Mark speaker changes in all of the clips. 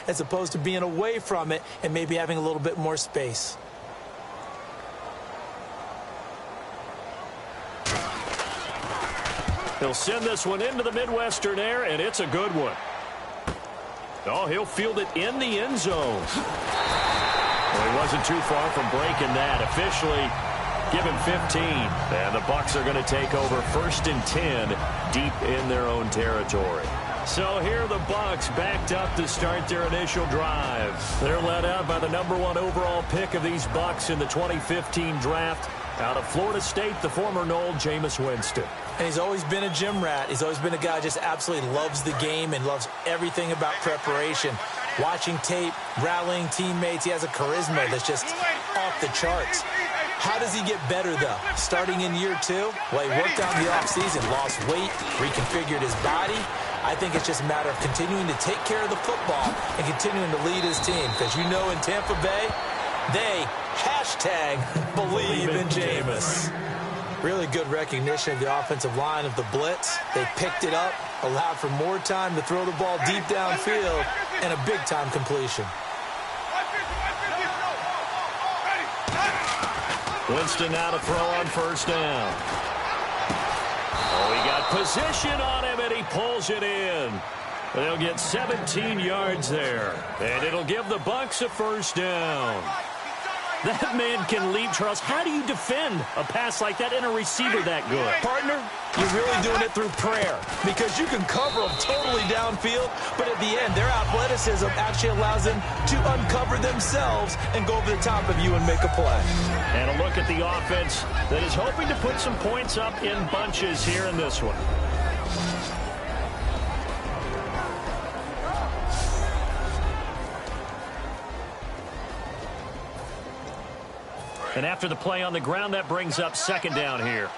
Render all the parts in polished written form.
Speaker 1: as opposed to being away from it and maybe having a little bit more space.
Speaker 2: He'll send this one into the Midwestern air, and it's a good one. Oh, he'll field it in the end zone. Well, he wasn't too far from breaking that. Officially, give him 15. And the Bucs are going to take over 1st and 10 deep in their own territory. So here the Bucs backed up to start their initial drive. They're led out by the #1 overall pick of these Bucs in the 2015 draft. Out of Florida State, the former Nole, Jameis Winston.
Speaker 1: And he's always been a gym rat. He's always been a guy who just absolutely loves the game and loves everything about preparation. Watching tape, rallying teammates, he has a charisma that's just off the charts. How does he get better, though? Starting in year 2? Well, he worked out in the offseason, lost weight, reconfigured his body. I think it's just a matter of continuing to take care of the football and continuing to lead his team. Because you know in Tampa Bay, they #believe in Jameis. Really good recognition of the offensive line of the blitz. They picked it up, allowed for more time to throw the ball deep downfield, and a big-time completion.
Speaker 2: Winston now to throw on 1st down. Oh, he got position on him, and he pulls it in. They'll get 17 yards there, and it'll give the Bucs a 1st down. That man can leap, Charles. How do you defend a pass like that and a receiver that good?
Speaker 1: Partner, you're really doing it through prayer because you can cover them totally downfield, but at the end, their athleticism actually allows them to uncover themselves and go over the top of you and make a play.
Speaker 2: And a look at the offense that is hoping to put some points up in bunches here in this one. And after the play on the ground, that brings up 2nd down here.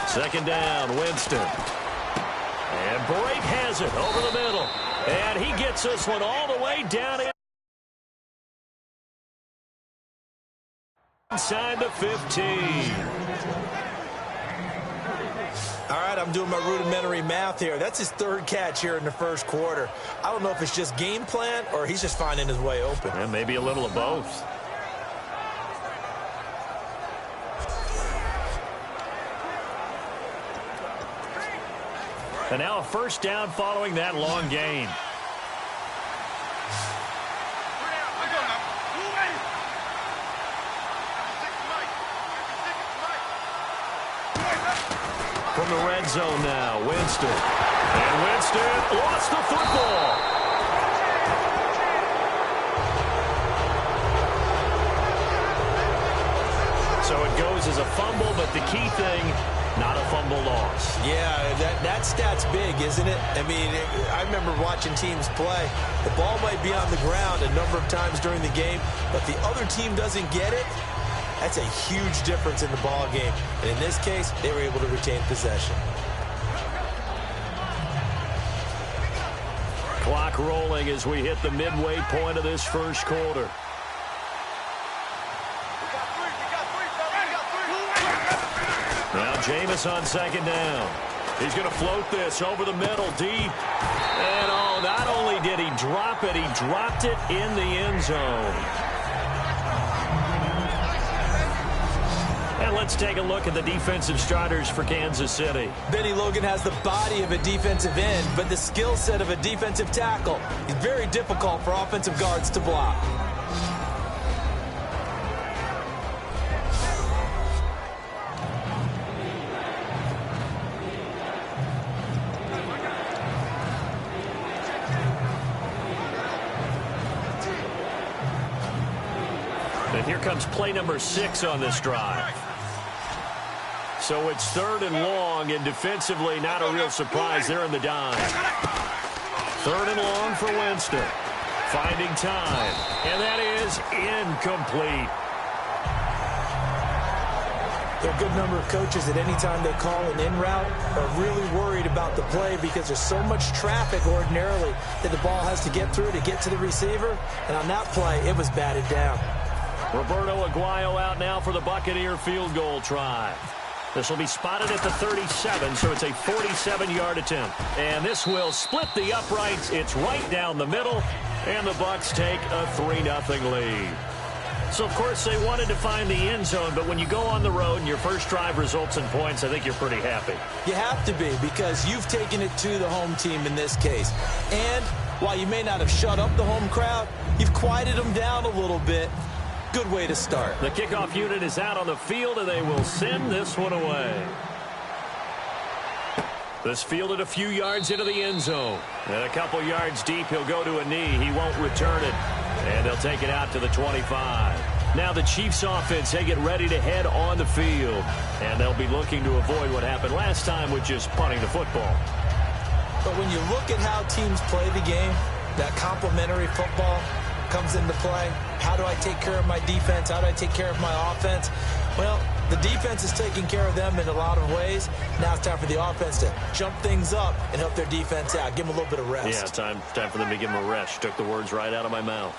Speaker 2: Second down, Winston. And Brake has it over the middle. And he gets this one all the way down inside the 15.
Speaker 1: All right, I'm doing my rudimentary math here. That's his 3rd catch here in the 1st quarter. I don't know if it's just game plan or he's just finding his way open.
Speaker 2: And maybe a little of both. And now a 1st down following that long gain. From the red zone now, Winston. And Winston lost the football. So it goes as a fumble, but the key thing, not a fumble loss.
Speaker 1: Yeah, that stat's big, isn't it? I mean, I remember watching teams play. The ball might be on the ground a number of times during the game, but the other team doesn't get it. That's a huge difference in the ball game. And in this case, they were able to retain possession.
Speaker 2: Clock rolling as we hit the midway point of this 1st quarter. Now Jameis on 2nd down. He's going to float this over the middle deep. And oh, not only did he drop it, he dropped it in the end zone. And let's take a look at the defensive starters for Kansas City.
Speaker 1: Benny Logan has the body of a defensive end, but the skill set of a defensive tackle. He's very difficult for offensive guards to block.
Speaker 2: And here comes play number 6 on this drive. So it's 3rd and long, and defensively not a real surprise there in the dime. 3rd and long for Winston. Finding time, and that is incomplete.
Speaker 1: There are a good number of coaches that any time they call an in route are really worried about the play because there's so much traffic ordinarily that the ball has to get through to get to the receiver. And on that play, it was batted down.
Speaker 2: Roberto Aguayo out now for the Buccaneer field goal try. This will be spotted at the 37, so it's a 47-yard attempt. And this will split the uprights. It's right down the middle, and the Bucs take a 3-0 lead. So, of course, they wanted to find the end zone, but when you go on the road and your first drive results in points, I think you're pretty happy.
Speaker 1: You have to be, because you've taken it to the home team in this case. And while you may not have shut up the home crowd, you've quieted them down a little bit. Good way to start.
Speaker 2: The kickoff unit is out on the field, and they will send this one away. This fielded a few yards into the end zone. And a couple yards deep, he'll go to a knee. He won't return it. And they'll take it out to the 25. Now the Chiefs offense, they get ready to head on the field. And they'll be looking to avoid what happened last time with just punting the football.
Speaker 1: But when you look at how teams play the game, that complementary football comes into play. How do I take care of my defense? How do I take care of my offense? Well, the defense is taking care of them in a lot of ways. Now it's time for the offense to jump things up and help their defense out. Give them a little bit of rest.
Speaker 2: Yeah, time for them to give them a rest. You took the words right out of my mouth.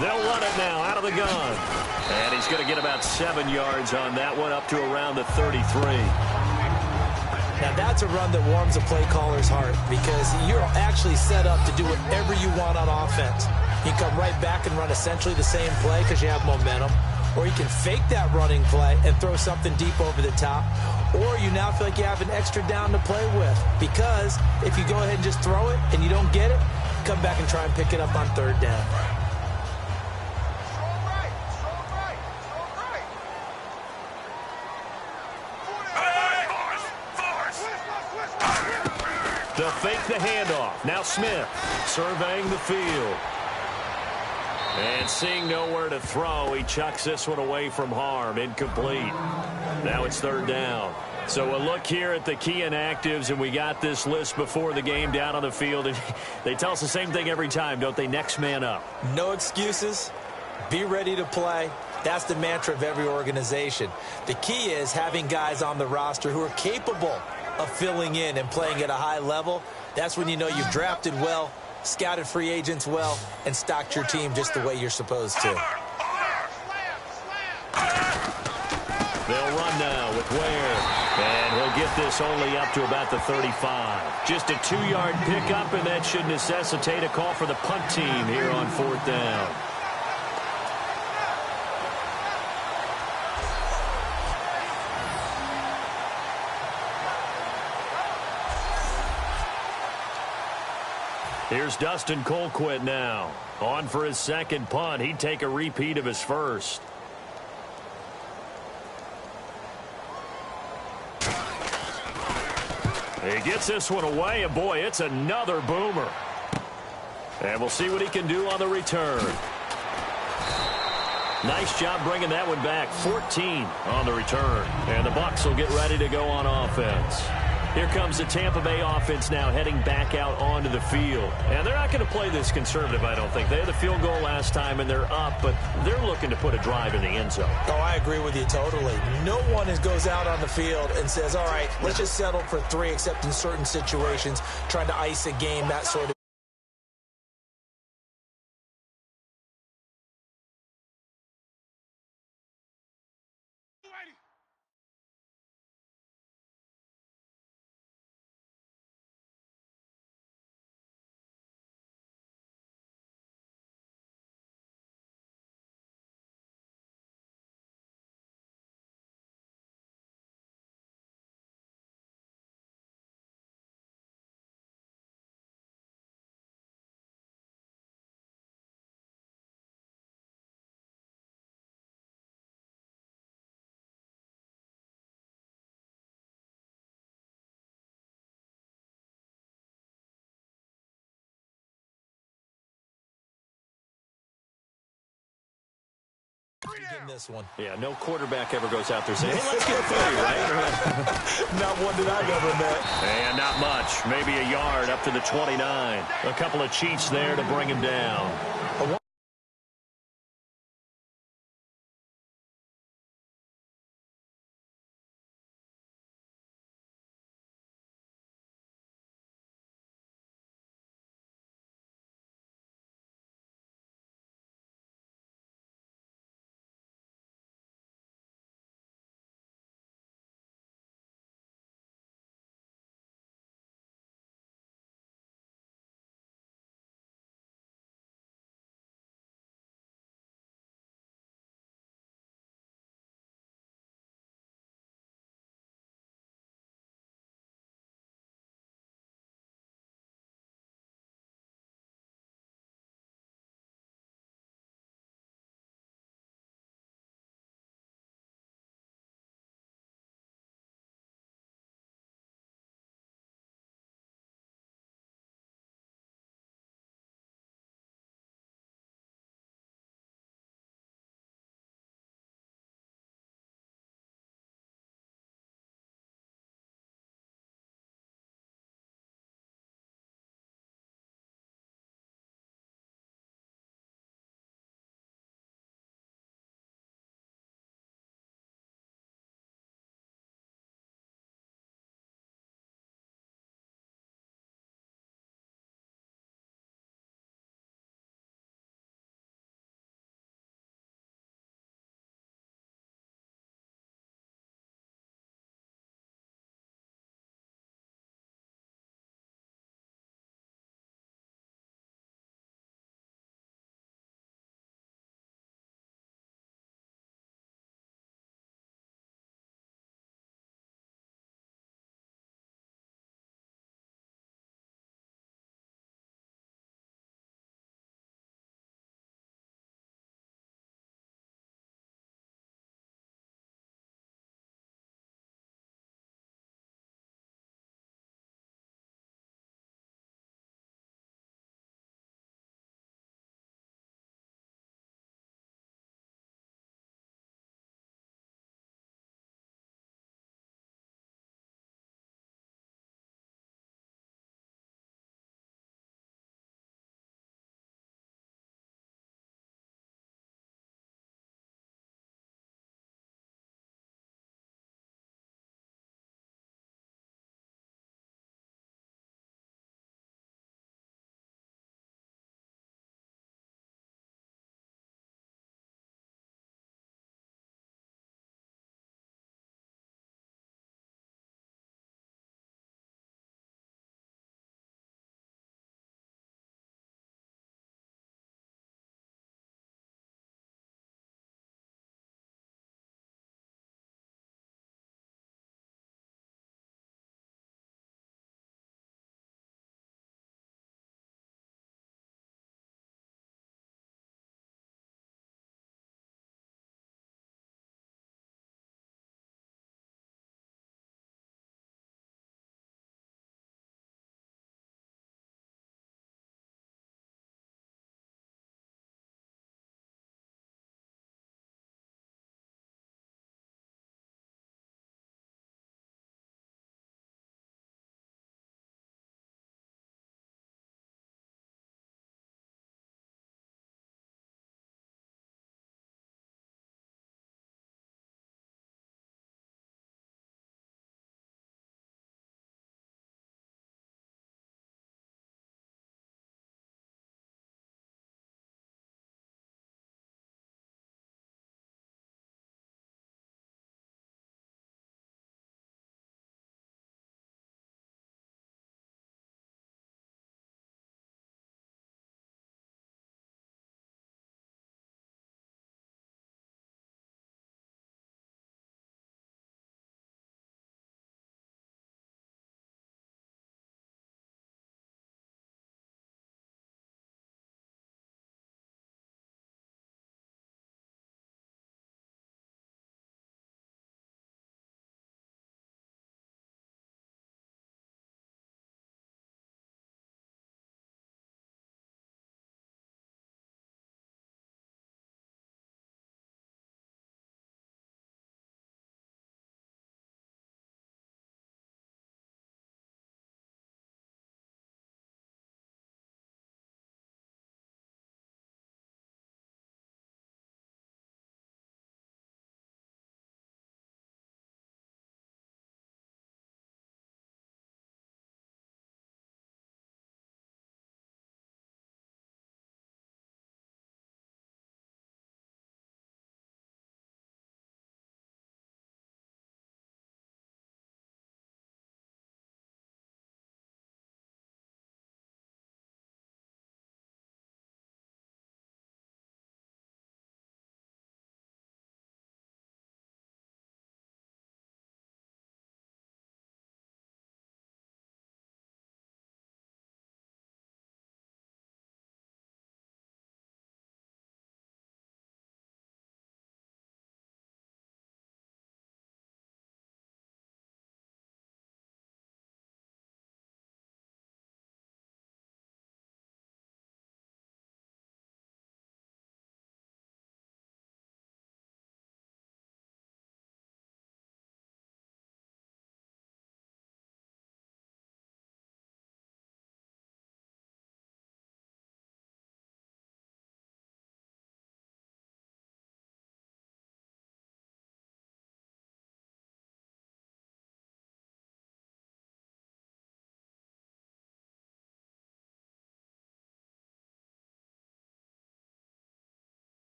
Speaker 2: They'll run it now out of the gun. And he's going to get about 7 yards on that one, up to around the 33.
Speaker 1: Now, that's a run that warms a play caller's heart, because you're actually set up to do whatever you want on offense. You come right back and run essentially the same play because you have momentum, or you can fake that running play and throw something deep over the top, or you now feel like you have an extra down to play with, because if you go ahead and just throw it and you don't get it, come back and try and pick it up on third down.
Speaker 2: They'll fake the handoff. Now Smith surveying the field. And seeing nowhere to throw, he chucks this one away from harm. Incomplete. Now it's third down. So a look here at the key inactives, and we got this list before the game down on the field. And they tell us the same thing every time, don't they? Next man up.
Speaker 1: No excuses. Be ready to play. That's the mantra of every organization. The key is having guys on the roster who are capable of filling in and playing at a high level. That's when you know you've drafted well, scouted free agents well, and stocked your team just the way you're supposed to.
Speaker 2: They'll run now with Ware. And he'll get this only up to about the 35. Just a 2-yard pickup, and that should necessitate a call for the punt team here on fourth down. Here's Dustin Colquitt now. On for his second punt. He'd take a repeat of his first. He gets this one away, and boy, it's another boomer. And we'll see what he can do on the return. Nice job bringing that one back. 14 on the return. And the Bucs will get ready to go on offense. Here comes the Tampa Bay offense now heading back out onto the field. And they're not going to play this conservative, I don't think. They had a field goal last time, and they're up, but they're looking to put a drive in the end zone.
Speaker 1: Oh, I agree with you totally. No one goes out on the field and says, all right, let's just settle for 3, except in certain situations, trying to ice a game, that sort of in this one.
Speaker 2: Yeah, no quarterback ever goes out there saying, hey, let's get 30, right?
Speaker 1: Not one that I've ever met.
Speaker 2: And not much. Maybe a yard up to the 29. A couple of Chiefs there to bring him down.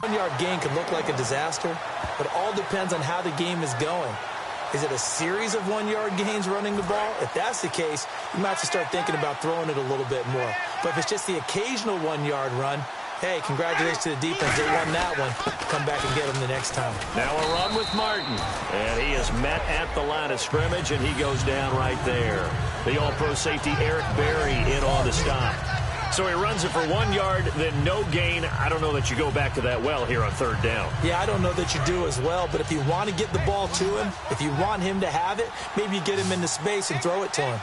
Speaker 1: 1-yard gain could look like a disaster, but it all depends on how the game is going. Is it a series of 1-yard gains running the ball? If that's the case, you might have to start thinking about throwing it a little bit more. But if it's just the occasional 1-yard run, hey, congratulations to the defense. They won that one. Come back and get them the next time.
Speaker 2: Now a run with Martin. And he is met at the line of scrimmage, and he goes down right there. The all-pro safety Eric Berry in on the stop. So he runs it for 1 yard, then no gain. I don't know that you go back to that well here on third down.
Speaker 1: Yeah, I don't know that you do as well, but if you want to get the ball to him, if you want him to have it, maybe you get him into space and throw it to him.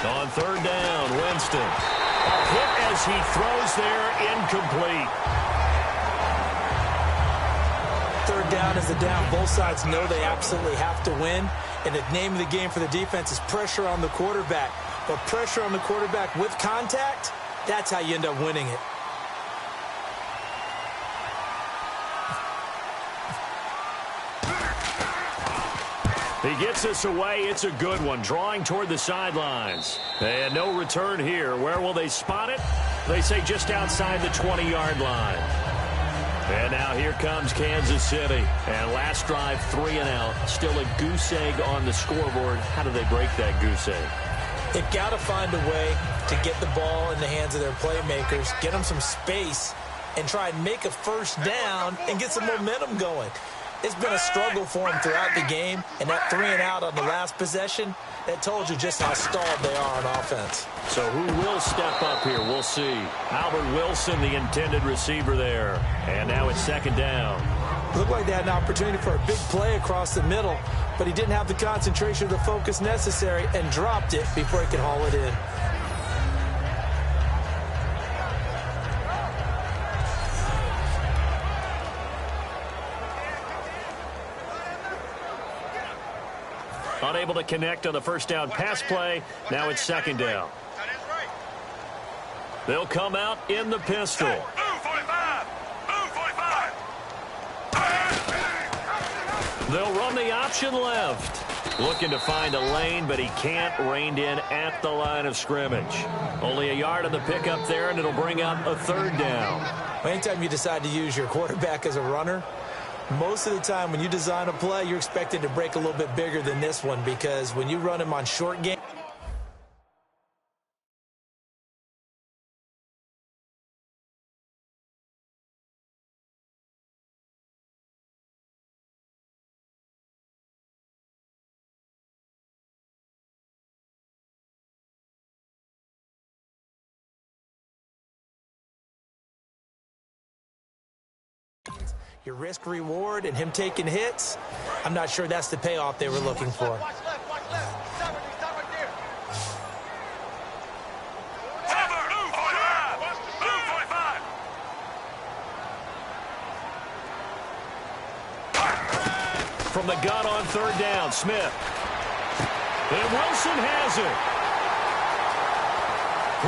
Speaker 2: On third down, Winston. A hit as he throws there, incomplete.
Speaker 1: Third down is the down. Both sides know they absolutely have to win, and the name of the game for the defense is pressure on the quarterback. But pressure on the quarterback with contact, that's how you end up winning it.
Speaker 2: He gets this away. It's a good one. Drawing toward the sidelines. And no return here. Where will they spot it? They say just outside the 20-yard line. And now here comes Kansas City. And last drive, 3 and out. Still a goose egg on the scoreboard. How do they break that goose egg?
Speaker 1: They've got to find a way to get the ball in the hands of their playmakers, get them some space, and try and make a first down and get some momentum going. It's been a struggle for them throughout the game, and that 3 and out on the last possession, that told you just how stalled they are on offense.
Speaker 2: So who will step up here? We'll see. Albert Wilson, the intended receiver there. And now it's second down.
Speaker 1: Looked like they had an opportunity for a big play across the middle, but he didn't have the concentration or the focus necessary and dropped it before he could haul it in.
Speaker 2: Unable to connect on the first down pass play. Now it's second down. They'll come out in the pistol. They'll run the option left. Looking to find a lane, but he can't. Reined in at the line of scrimmage. Only a yard on the pickup there, and it'll bring up a third down.
Speaker 1: Anytime you decide to use your quarterback as a runner, most of the time when you design a play, you're expected to break a little bit bigger than this one, because when you run him on short game, your risk reward and him taking hits, I'm not sure that's the payoff they were looking for.
Speaker 2: From the gun on third down, Smith. And Wilson has it.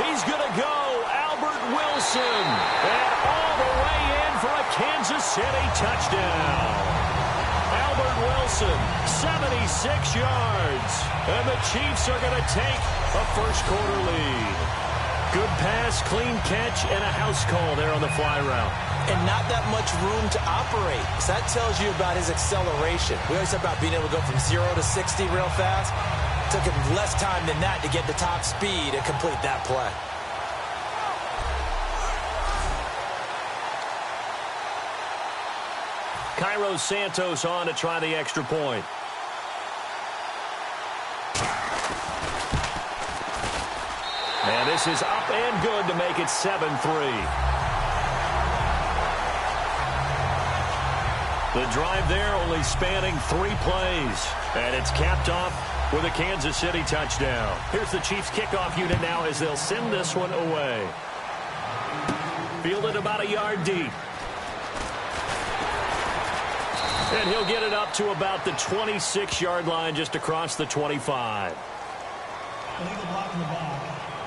Speaker 2: He's going to go, Albert Wilson. And all the way in for a Kansas City touchdown. Albert Wilson, 76 yards. And the Chiefs are going to take a first-quarter lead. Good pass, clean catch, and a house call there on the fly route.
Speaker 1: And not that much room to operate. So that tells you about his acceleration. We always talk about being able to go from 0 to 60 real fast. It took him less time than that to get the top speed and complete that play.
Speaker 2: Cairo Santos on to try the extra point. And this is up and good to make it 7-3. The drive there only spanning 3 plays. And it's capped off with a Kansas City touchdown. Here's the Chiefs kickoff unit now as they'll send this one away. Fielded about a yard deep. And he'll get it up to about the 26-yard line, just across the 25.
Speaker 3: Illegal block in the ball.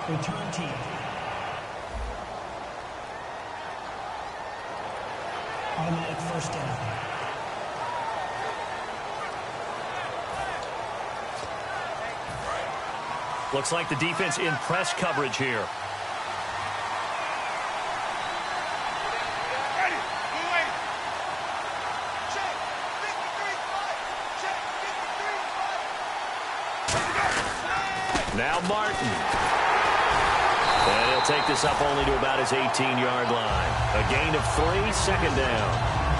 Speaker 3: Return team. Automatic first down.
Speaker 2: Looks like the defense in press coverage here. Now Martin. And he'll take this up only to about his 18-yard line. A gain of 3, second down.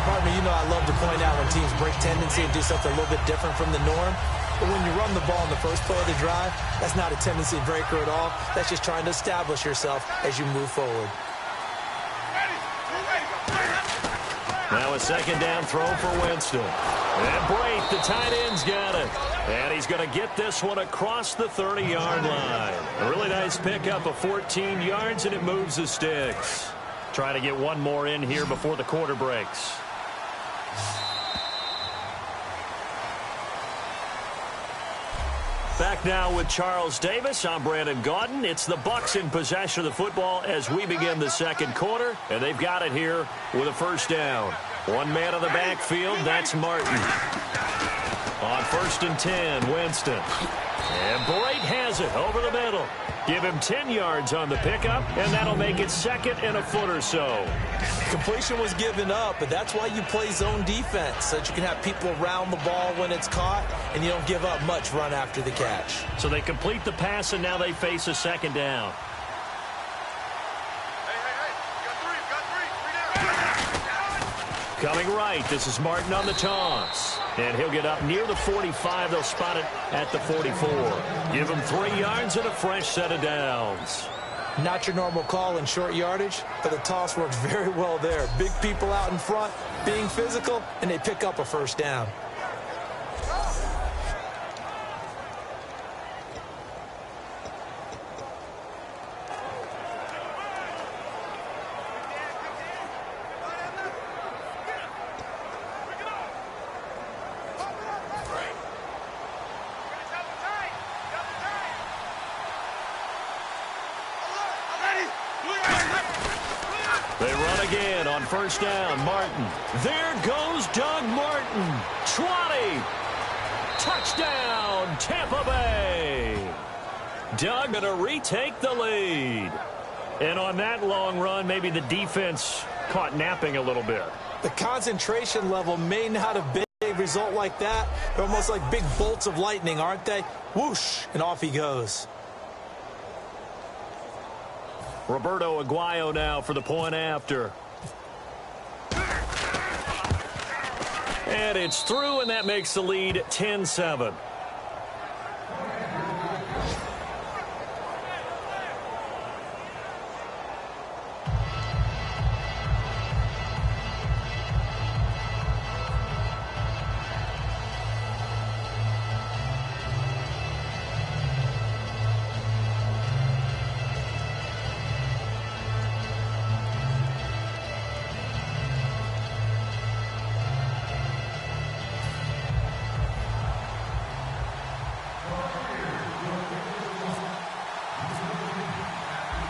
Speaker 1: Partner, you know I love to point out when teams break tendency and do something a little bit different from the norm. But when you run the ball in the first play of the drive, that's not a tendency breaker at all. That's just trying to establish yourself as you move forward.
Speaker 2: Now a second down throw for Winston. And Brate, the tight end's got it. And he's going to get this one across the 30-yard line. A really nice pickup of 14 yards, and it moves the sticks. Trying to get one more in here before the quarter breaks. Back now with Charles Davis. I'm Brandon Gaudin. It's the Bucs in possession of the football as we begin the second quarter, and they've got it here with a first down. One man on the backfield, that's Martin. On 1st and 10, Winston. And Brate has it over the middle. Give him 10 yards on the pickup, and that'll make it second and a foot or so.
Speaker 1: Completion was given up, but that's why you play zone defense, so that you can have people around the ball when it's caught, and you don't give up much run after the catch.
Speaker 2: So they complete the pass, and now they face a second down. Coming right, this is Martin on the toss. And he'll get up near the 45. They'll spot it at the 44. Give him 3 yards and a fresh set of downs.
Speaker 1: Not your normal call in short yardage, but the toss works very well there. Big people out in front, being physical, and they pick up a first down.
Speaker 2: They run again on first down. Martin. There goes Doug Martin. 20. Touchdown, Tampa Bay. Doug going to retake the lead. And on that long run, maybe the defense caught napping a little bit.
Speaker 1: The concentration level may not have been a result like that. They're almost like big bolts of lightning, aren't they? Whoosh, and off he goes.
Speaker 2: Roberto Aguayo now for the point after. And it's through, and that makes the lead 10-7.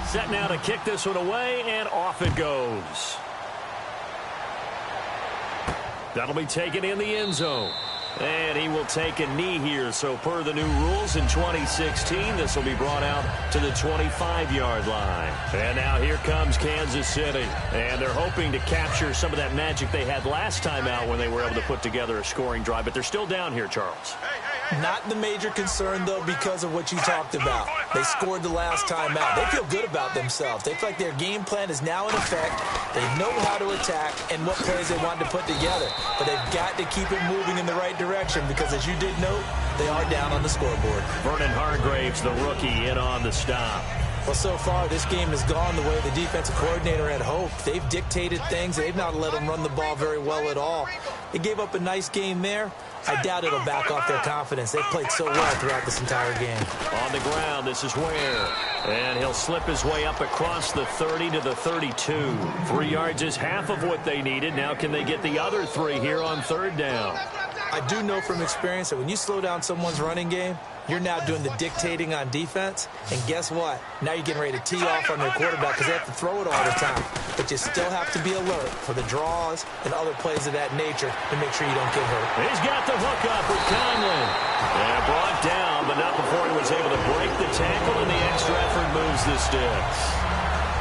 Speaker 2: Set now to kick this one away, and off it goes. That'll be taken in the end zone. And he will take a knee here. So per the new rules in 2016, this will be brought out to the 25-yard line. And now here comes Kansas City. And they're hoping to capture some of that magic they had last time out when they were able to put together a scoring drive. But they're still down here, Charles.
Speaker 1: Not the major concern, though, because of what you talked about. They scored the last time out. They feel good about themselves. They feel like their game plan is now in effect. They know how to attack and what plays they want to put together. But they've got to keep it moving in the right direction because, as you did note, they are down on the scoreboard.
Speaker 2: Vernon Hargreaves, the rookie, in on the stop.
Speaker 1: Well, so far, this game has gone the way the defensive coordinator had hoped. They've dictated things. They've not let them run the ball very well at all. They gave up a nice game there. I doubt it'll back off their confidence. They've played so well throughout this entire game.
Speaker 2: On the ground, this is Ware. And he'll slip his way up across the 30 to the 32. 3 yards is half of what they needed. Now can they get the other 3 here on third down?
Speaker 1: I do know from experience that when you slow down someone's running game, you're now doing the dictating on defense. And guess what? Now you're getting ready to tee off on their quarterback because they have to throw it all the time. But you still have to be alert for the draws and other plays of that nature to make sure you don't get hurt.
Speaker 2: He's got the hook up with Conley. And brought down, but not before he was able to break the tackle, and the extra effort moves the sticks.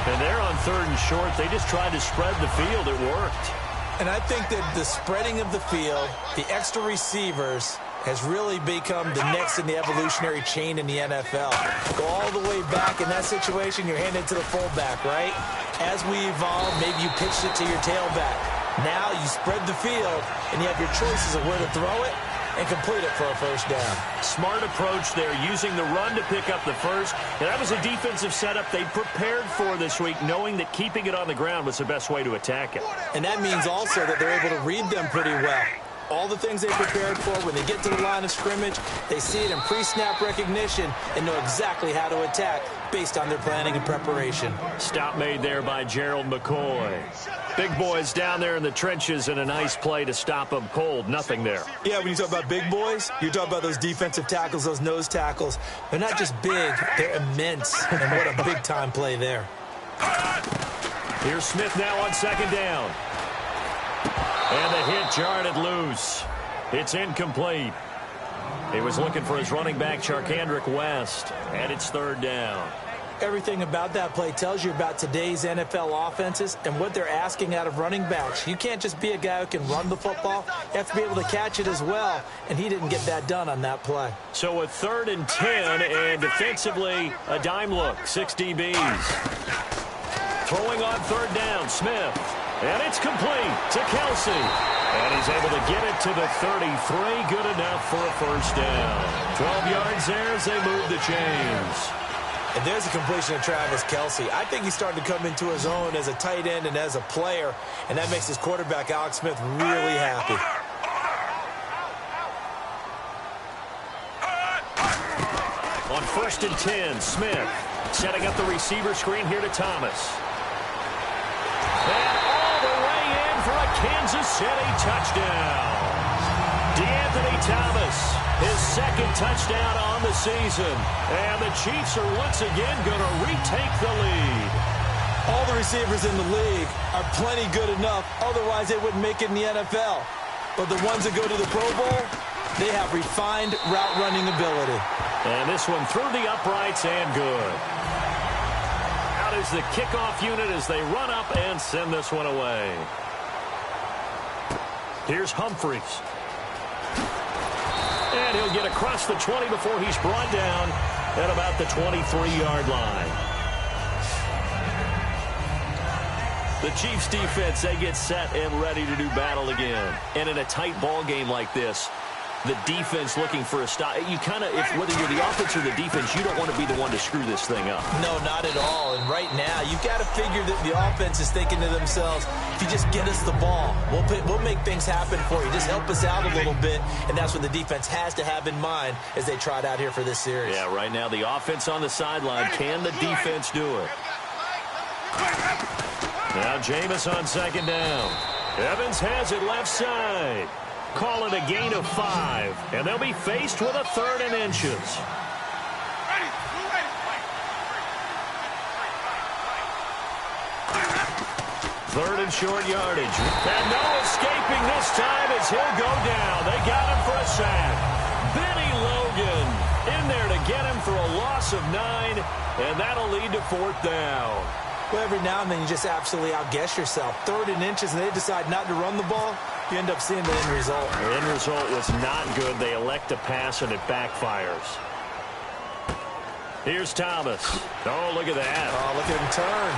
Speaker 2: And they're on third and short. They just tried to spread the field. It worked.
Speaker 1: And I think that the spreading of the field, the extra receivers, has really become the next in the evolutionary chain in the NFL. Go all the way back in that situation, you're handed to the fullback, right? As we evolve, maybe you pitched it to your tailback. Now you spread the field, and you have your choices of where to throw it and complete it for a first down.
Speaker 2: Smart approach there, using the run to pick up the first. And that was a defensive setup they prepared for this week, knowing that keeping it on the ground was the best way to attack it.
Speaker 1: And that means also that they're able to read them pretty well. All the things they prepared for, when they get to the line of scrimmage, they see it in pre-snap recognition and know exactly how to attack based on their planning and preparation.
Speaker 2: Stop made there by Gerald McCoy. Big boys down there in the trenches, and a nice play to stop them cold. Nothing there.
Speaker 1: Yeah, when you talk about big boys, you're talking about those defensive tackles, those nose tackles. They're not just big, they're immense. And what a big-time play there.
Speaker 2: Here's Smith now on second down. And the hit jarred it loose. It's incomplete. He was looking for his running back, Charkandrick West, and it's third down.
Speaker 1: Everything about that play tells you about today's NFL offenses and what they're asking out of running backs. You can't just be a guy who can run the football. You have to be able to catch it as well, and he didn't get that done on that play.
Speaker 2: So a 3rd and 10, and defensively a dime look, 6 DBs. Throwing on third down, Smith. And it's complete to Kelsey. And he's able to get it to the 33. Good enough for a first down. 12 yards there as they move the chains.
Speaker 1: And there's a completion of Travis Kelsey. I think he's starting to come into his own as a tight end and as a player, and that makes his quarterback, Alex Smith, really happy.
Speaker 2: On 1st and 10, Smith setting up the receiver screen here to Thomas. And all the way in for a Kansas City touchdown. DeAnthony Thomas, his 2nd touchdown on the season. And the Chiefs are once again going to retake the lead.
Speaker 1: All the receivers in the league are plenty good enough. Otherwise, they wouldn't make it in the NFL. But the ones that go to the Pro Bowl, they have refined route running ability.
Speaker 2: And this one through the uprights and good. Out is the kickoff unit as they run up and send this one away. Here's Humphreys. And he'll get across the 20 before he's brought down at about the 23-yard line. The Chiefs defense, they get set and ready to do battle again. And in a tight ball game like this, the defense looking for a stop. You kind of, whether you're the offense or the defense, you don't want to be the one to screw this thing up.
Speaker 1: No, not at all. And right now, you've got to figure that the offense is thinking to themselves, if you just get us the ball, we'll make things happen for you. Just help us out a little bit. And that's what the defense has to have in mind as they trot out here for this series.
Speaker 2: Yeah, right now, the offense on the sideline. Can the defense do it? Now Jameis on second down. Evans has it left side. Call it a gain of 5. And they'll be faced with a 3rd and inches. Third and short yardage. And no escaping this time as he'll go down. They got him for a sack. Benny Logan in there to get him for a loss of 9. And that'll lead to 4th down.
Speaker 1: Well, every now and then you just absolutely outguess yourself. 3rd and inches, and they decide not to run the ball. You end up seeing the end result.
Speaker 2: The end result was not good. They elect to pass, and it backfires. Here's Thomas. Oh, look at that.
Speaker 1: Oh, look at him turn.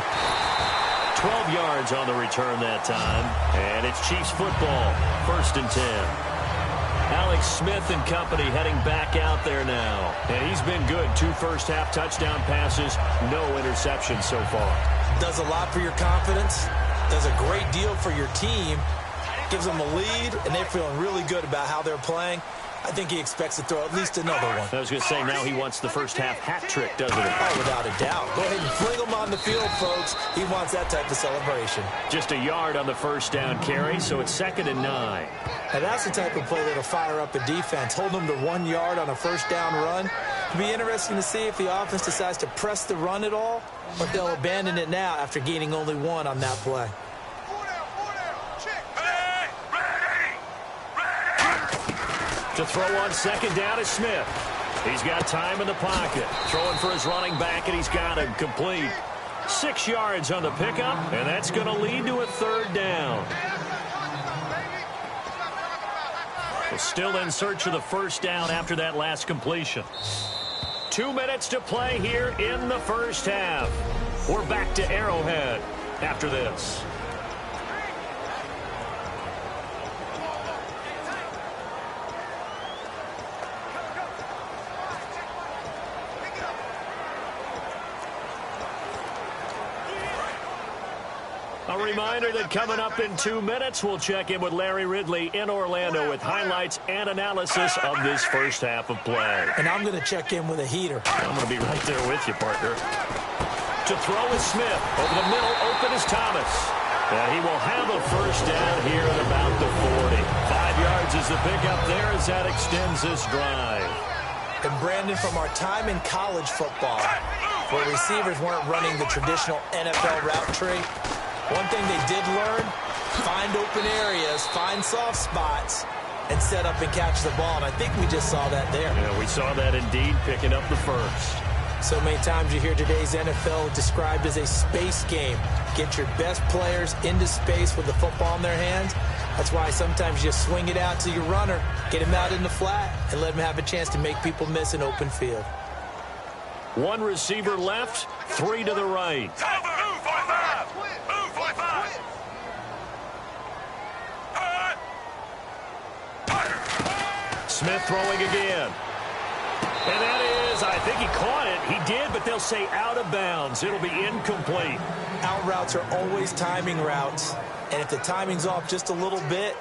Speaker 2: 12 yards on the return that time. And it's Chiefs football. 1st and 10. Alex Smith and company heading back out there now. And he's been good. 2 first-half touchdown passes. No interceptions so far.
Speaker 1: Does a lot for your confidence. Does a great deal for your team. Gives them a lead, and they're feeling really good about how they're playing. I think he expects to throw at least another one.
Speaker 2: I was going to say, now he wants the first-half hat trick, doesn't he?
Speaker 1: Oh, without a doubt. Go ahead and fling him on the field, folks. He wants that type of celebration.
Speaker 2: Just a yard on the first down carry, so it's 2nd and 9.
Speaker 1: And that's the type of play that'll fire up a defense. Hold them to 1 yard on a first down run. It'll be interesting to see if the offense decides to press the run at all, or if they'll abandon it now after gaining only 1 on that play.
Speaker 2: To throw on second down is Smith. He's got time in the pocket. Throwing for his running back, and he's got him complete. 6 yards on the pickup, and that's going to lead to a 3rd down. The still in search of the first down after that last completion. 2 minutes to play here in the first half. We're back to Arrowhead after this. A reminder that coming up in 2 minutes, we'll check in with Larry Ridley in Orlando with highlights and analysis of this first half of play.
Speaker 1: And I'm going to check in with a heater.
Speaker 2: I'm going to be right there with you, partner. To throw is Smith. Over the middle, open is Thomas. And he will have a first down here at about the 40. 5 yards is the pickup there as that extends this drive.
Speaker 1: And Brandon, from our time in college football, where receivers weren't running the traditional NFL route tree, one thing they did learn, find open areas, find soft spots, and set up and catch the ball. And I think we just saw that there.
Speaker 2: Yeah, we saw that indeed, picking up the first.
Speaker 1: So many times you hear today's NFL described as a space game. Get your best players into space with the football in their hands. That's why sometimes you swing it out to your runner, get him out in the flat, and let him have a chance to make people miss an open field.
Speaker 2: One receiver left, 3 to the right. Smith throwing again. And that is, I think he caught it. He did, but they'll say out of bounds. It'll be incomplete.
Speaker 1: Out routes are always timing routes. And if the timing's off just a little bit,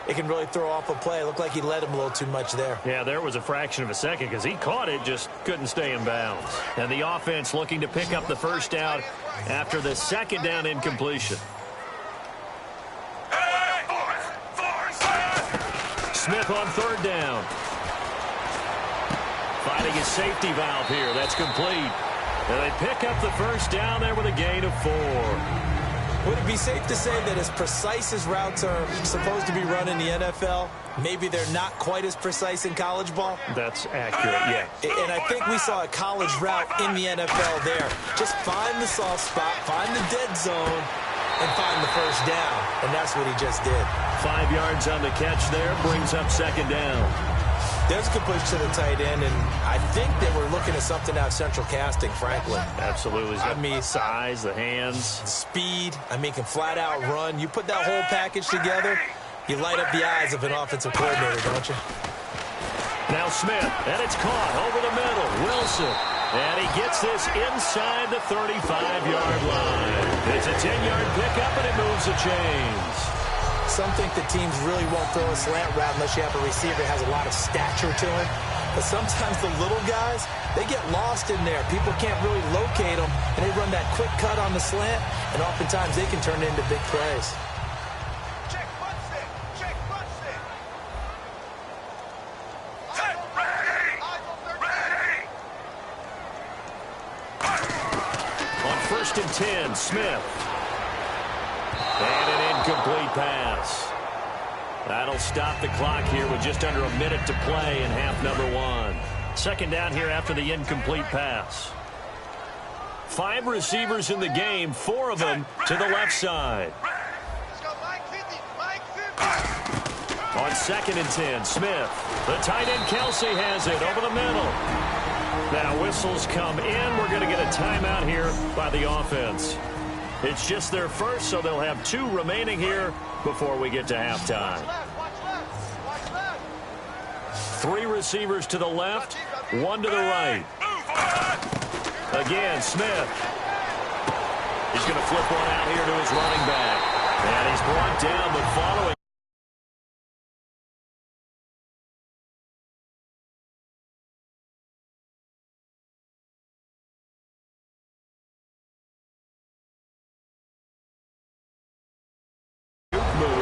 Speaker 1: it can really throw off a play. It looked like he led him a little too much there.
Speaker 2: Yeah, there was a fraction of a second because he caught it, just couldn't stay in bounds. And the offense looking to pick up the first down after the second down incompletion. Smith on third down. Finding his safety valve here. That's complete. And they pick up the first down there with a gain of 4.
Speaker 1: Would it be safe to say that as precise as routes are supposed to be run in the NFL, maybe they're not quite as precise in college ball?
Speaker 2: That's accurate, yeah.
Speaker 1: And I think we saw a college route in the NFL there. Just find the soft spot, find the dead zone, and find the first down. And that's what he just did.
Speaker 2: 5 yards on the catch there, brings up second down.
Speaker 1: There's a good push to the tight end, and I think that we're looking at something out of central casting, frankly.
Speaker 2: Absolutely.
Speaker 1: I mean,
Speaker 2: size, the hands.
Speaker 1: Speed. I mean, can flat out run. You put that whole package together, you light up the eyes of an offensive coordinator, don't you?
Speaker 2: Now Smith, and it's caught over the middle. Wilson, and he gets this inside the 35-yard line. It's a 10-yard pickup, and it moves the chains.
Speaker 1: Some think the teams really won't throw a slant route unless you have a receiver that has a lot of stature to him. But sometimes the little guys, they get lost in there. People can't really locate them, and they run that quick cut on the slant, and oftentimes they can turn it into big plays.
Speaker 2: On 1st and 10, Smith. And an incomplete pass. That'll stop the clock here with just under a minute to play in half number 1. Second down here after the incomplete pass. 5 receivers in the game, 4 of them to the left side. On 2nd and 10, Smith. The tight end Kelsey has it over the middle. Now whistles come in. We're going to get a timeout here by the offense. It's just their first, so they'll have 2 remaining here before we get to halftime. 3 receivers to the left, 1 to the right. Again, Smith. He's going to flip one out here to his running back. And he's brought down, but following.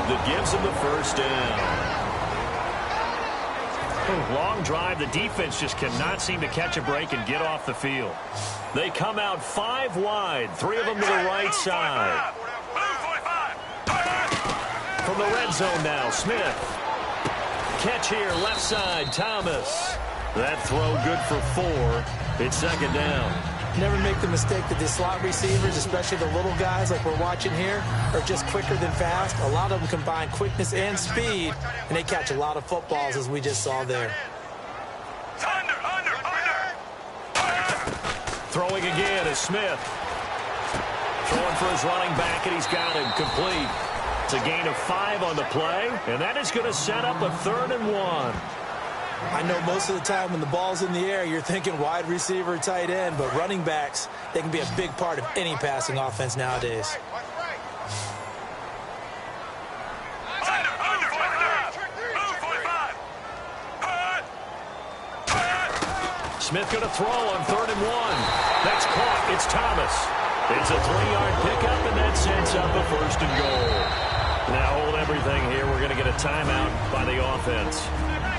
Speaker 2: That gives him the first down. Long drive. The defense just cannot seem to catch a break and get off the field. They come out 5 wide, 3 of them to the right side. From the red zone now, Smith. Catch here, left side, Thomas. That throw good for 4. It's second down.
Speaker 1: Never make the mistake that the slot receivers, especially the little guys like we're watching here, are just quicker than fast. A lot of them combine quickness and speed, and they catch a lot of footballs, as we just saw there.
Speaker 2: Throwing again is Smith. Throwing for his running back, and he's got him complete. It's a gain of 5 on the play, and that is going to set up a 3rd and 1.
Speaker 1: I know most of the time when the ball's in the air, you're thinking wide receiver, tight end, but running backs, they can be a big part of any passing offense nowadays.
Speaker 2: Smith going to throw on 3rd and 1. That's caught. It's Thomas. It's a 3-yard pickup, and that sets up a 1st and goal. Now hold everything here. We're going to get a timeout by the offense.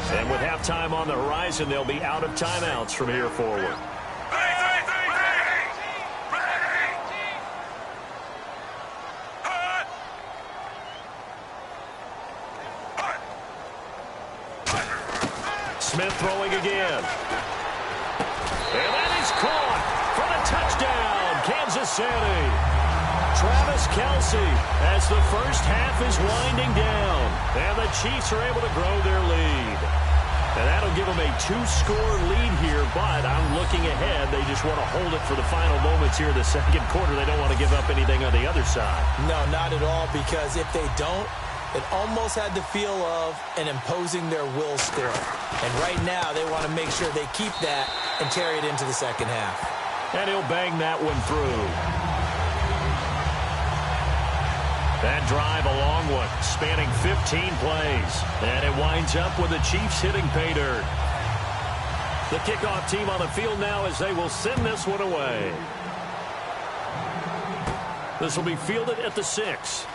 Speaker 2: And with halftime on the horizon, they'll be out of timeouts from here forward. Smith throwing again. And that is caught for the touchdown, Kansas City. Travis Kelce as the first half is winding down. And the Chiefs are able to grow their lead. And that'll give them a 2-score lead here, but I'm looking ahead. They just want to hold it for the final moments here in the second quarter. They don't want to give up anything on the other side.
Speaker 1: No, not at all, because if they don't, it almost had the feel of an imposing their will score. And right now, they want to make sure they keep that and carry it into the second half.
Speaker 2: And he'll bang that one through. That drive, a long one, spanning 15 plays. And it winds up with the Chiefs hitting pay dirt. The kickoff team on the field now as they will send this one away. This will be fielded at the 6.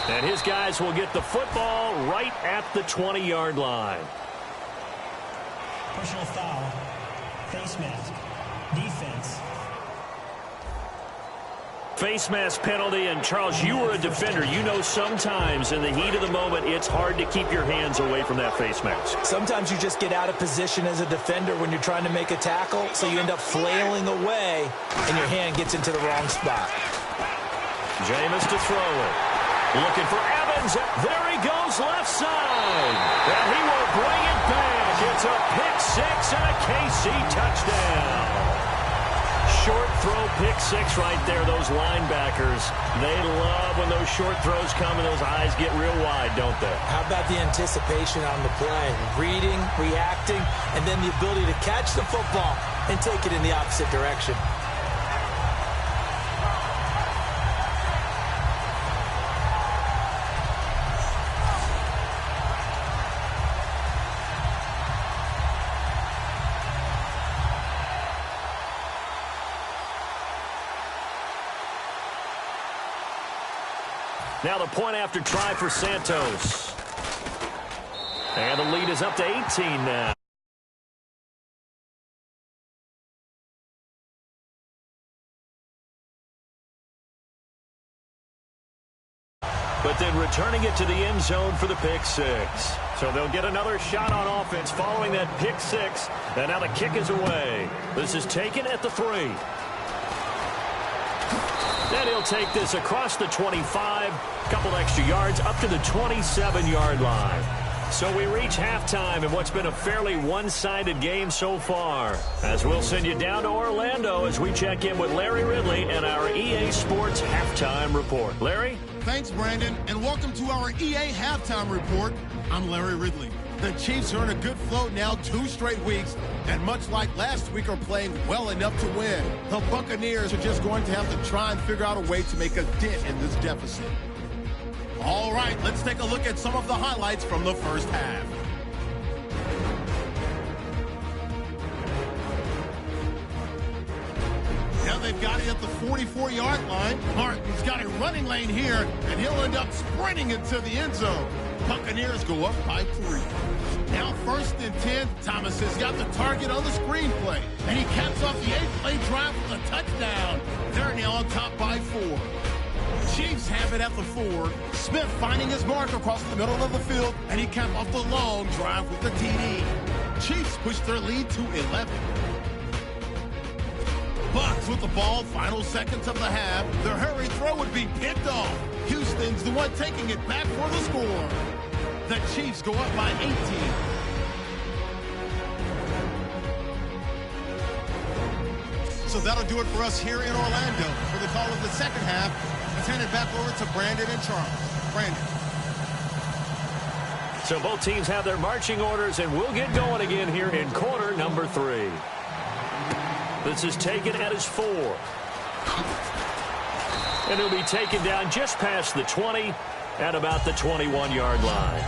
Speaker 2: And his guys will get the football right at the 20-yard line.
Speaker 3: Personal foul. Face mask. Defense.
Speaker 2: Face mask penalty, and Charles, you were a defender. You know sometimes in the heat of the moment, it's hard to keep your hands away from that face mask.
Speaker 1: Sometimes you just get out of position as a defender when you're trying to make a tackle, so you end up flailing away, and your hand gets into the wrong spot.
Speaker 2: Jameis to throw it. Looking for Evans. There he goes, left side. And he will bring it back. It's a pick-6 and a KC touchdown. Short throw, pick-6 right there. Those linebackers, they love when those short throws come and those eyes get real wide, don't they?
Speaker 1: How about the anticipation on the play? Reading, reacting, and then the ability to catch the football and take it in the opposite direction.
Speaker 2: Now the point after try for Santos. And the lead is up to 18 now. But then returning it to the end zone for the pick-6. So they'll get another shot on offense following that pick-6. And now the kick is away. This is taken at the 3. Then he'll take this across the 25, couple extra yards up to the 27-yard line. So we reach halftime in what's been a fairly one-sided game so far. As we'll send you down to Orlando as we check in with Larry Ridley and our EA Sports Halftime Report. Larry?
Speaker 4: Thanks, Brandon, and welcome to our EA Halftime Report. I'm Larry Ridley. The Chiefs are in a good flow now 2 straight weeks, and much like last week are playing well enough to win. The Buccaneers are just going to have to try and figure out a way to make a dent in this deficit. All right, let's take a look at some of the highlights from the first half. Now they've got it at the 44-yard line. Martin's got a running lane here, and he'll end up sprinting into the end zone. Buccaneers go up by 3. Now 1st and 10, Thomas has got the target on the screenplay, and he caps off the 8-play drive with a touchdown. They're now on top by 4. Chiefs have it at the 4. Smith finding his mark across the middle of the field, and he capped off the long drive with the TD. Chiefs push their lead to 11. Bucks with the ball, final seconds of the half. Their hurry throw would be picked off. Houston's the one taking it back for the score. The Chiefs go up by 18. So that'll do it for us here in Orlando. For the call of the second half, let's hand it back over to Brandon and Charles. Brandon.
Speaker 2: So both teams have their marching orders, and we'll get going again here in quarter number 3. This is taken at his 4. And he'll be taken down just past the 20 at about the 21-yard line.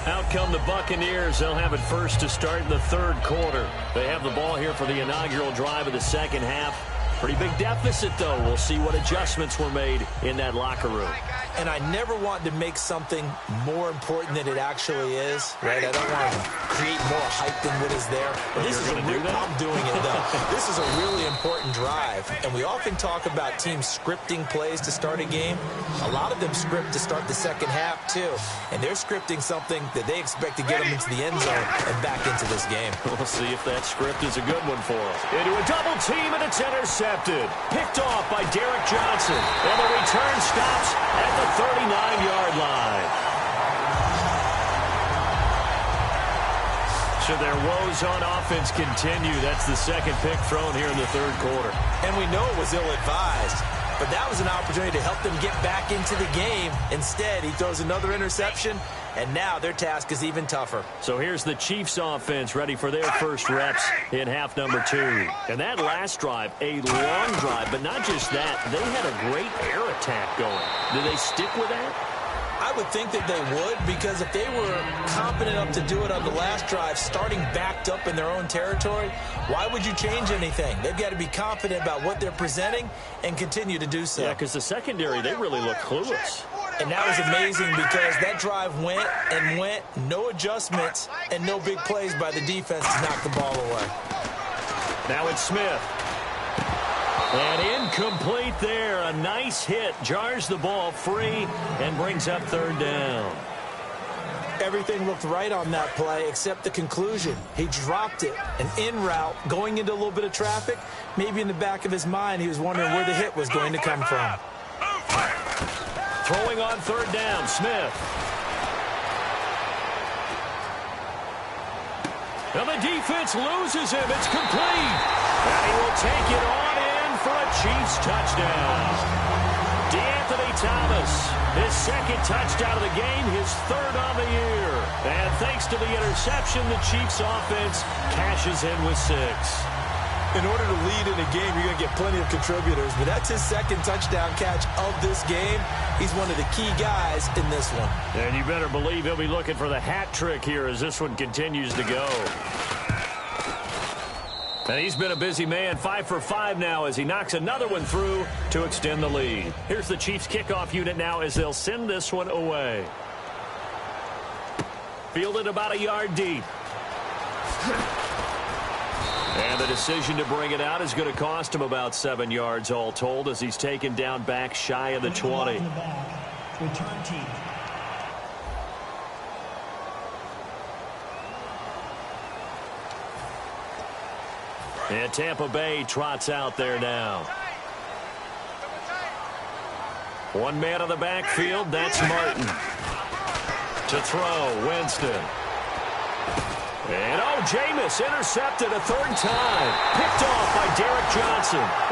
Speaker 2: Out come the Buccaneers. They'll have it first to start in the third quarter. They have the ball here for the inaugural drive of the second half. Pretty big deficit, though. We'll see what adjustments were made in that locker room.
Speaker 1: And I never want to make something more important than it actually is, right? I don't want to create more hype than what is there. But this is I'm doing it, though. This is a really important drive. And we often talk about teams scripting plays to start a game. A lot of them script to start the second half, too. And they're scripting something that they expect to get them into the end zone and back into this game.
Speaker 2: We'll see if that script is a good one for them. Into a double team, and it's intercepted. Picked off by Derek Johnson. And the return stops at the 39-yard line. Should their woes on offense continue, that's the second pick thrown here in the third quarter.
Speaker 1: And we know it was ill-advised, but that was an opportunity to help them get back into the game. Instead, he throws another interception, and now their task is even tougher.
Speaker 2: So here's the Chiefs offense ready for their first reps in half number 2. And that last drive, a long drive, but not just that. They had a great air attack going. Do they stick with that?
Speaker 1: I would think that they would, because if they were competent enough to do it on the last drive, starting backed up in their own territory, why would you change anything? They've got to be confident about what they're presenting and continue to do so.
Speaker 2: Yeah, because the secondary, they really look clueless.
Speaker 1: And that was amazing because that drive went and went, no adjustments, and no big plays by the defense to knock the ball away.
Speaker 2: Now it's Smith. And incomplete there. A nice hit. Jars the ball free and brings up third down.
Speaker 1: Everything looked right on that play except the conclusion. He dropped it. An in route going into a little bit of traffic. Maybe in the back of his mind he was wondering where the hit was going to come from.
Speaker 2: Throwing on third down, Smith. Now the defense loses him. It's complete. And he will take it on in for a Chiefs touchdown. DeAnthony Thomas, his second touchdown of the game, his third on the year. And thanks to the interception, the Chiefs offense cashes in with 6.
Speaker 1: In order to lead in a game, you're going to get plenty of contributors, but that's his second touchdown catch of this game. He's one of the key guys in this one.
Speaker 2: And you better believe he'll be looking for the hat trick here as this one continues to go. And he's been a busy man, 5 for 5 now as he knocks another one through to extend the lead. Here's the Chiefs kickoff unit now as they'll send this one away. Fielded about a yard deep. And the decision to bring it out is going to cost him about 7 yards all told as he's taken down back shy of the 20.
Speaker 3: Return team.
Speaker 2: And Tampa Bay trots out there now. One man on the backfield, that's Martin. To throw, Winston. And Jameis intercepted a third time. Picked off by Derek Johnson.